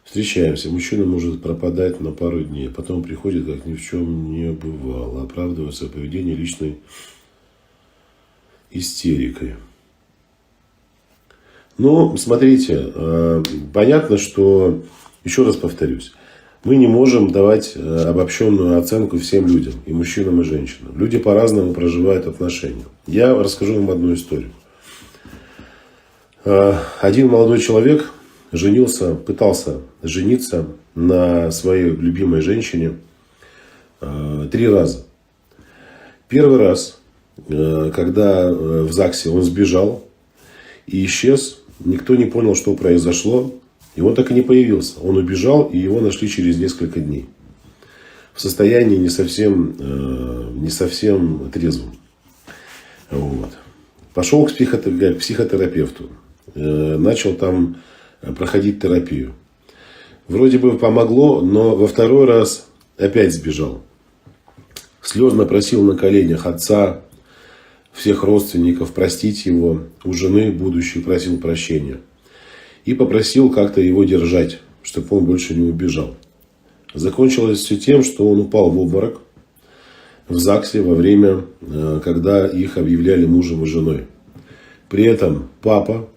Встречаемся. Мужчина может пропадать на пару дней. Потом приходит, как ни в чем не бывало. Оправдывается поведение личной истерикой. Но, смотрите, понятно, что, еще раз повторюсь, мы не можем давать обобщенную оценку всем людям, и мужчинам, и женщинам. Люди по-разному проживают отношения. Я расскажу вам одну историю. Один молодой человек пытался жениться на своей любимой женщине 3 раза. Первый раз, когда в ЗАГСе он сбежал и исчез, никто не понял, что произошло. И он так и не появился. Он убежал, и его нашли через несколько дней. В состоянии не совсем трезвым. Вот. Пошел к психотерапевту. Начал там проходить терапию. Вроде бы помогло, но во второй раз опять сбежал. Слезно просил на коленях отца, всех родственников простить его. У жены будущей просил прощения. И попросил как-то его держать, чтобы он больше не убежал. Закончилось все тем, что он упал в обморок в ЗАГСе во время, когда их объявляли мужем и женой. При этом папа,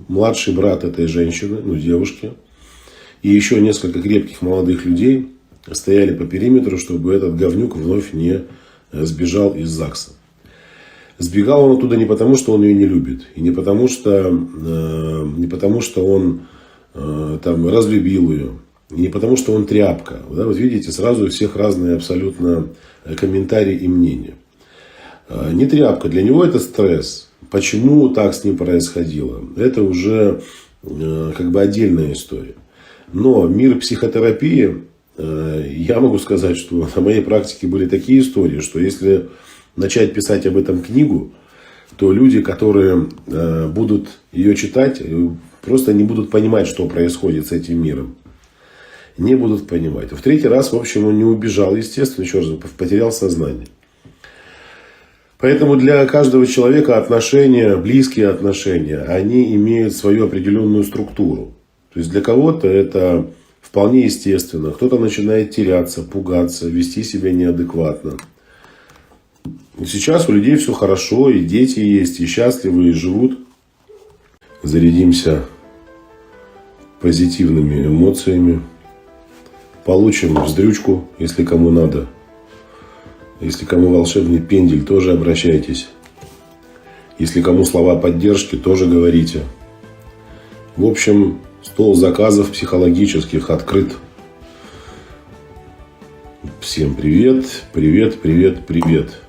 младший брат этой женщины, девушки, и еще несколько крепких молодых людей стояли по периметру, чтобы этот говнюк вновь не сбежал из ЗАГСа. Сбегал он оттуда не потому, что он ее не любит. И не потому, что он там разлюбил ее. И не потому, что он тряпка. Да, вот видите, сразу у всех разные абсолютно комментарии и мнения. Не тряпка. Для него это стресс. Почему так с ним происходило? Это уже отдельная история. Но мир психотерапии, я могу сказать, что на моей практике были такие истории, что если начать писать об этом книгу, то люди, которые будут ее читать, просто не будут понимать, что происходит с этим миром. Не будут понимать. В третий раз, в общем, он не убежал, естественно, еще раз, потерял сознание. Поэтому для каждого человека отношения, близкие отношения, они имеют свою определенную структуру. То есть для кого-то это вполне естественно. Кто-то начинает теряться, пугаться, вести себя неадекватно. И сейчас у людей все хорошо, и дети есть, и счастливы, и живут. Зарядимся позитивными эмоциями. Получим вздрючку, если кому надо. Если кому волшебный пендель, тоже обращайтесь. Если кому слова поддержки, тоже говорите. В общем, стол заказов психологических открыт. Всем привет, привет, привет, привет.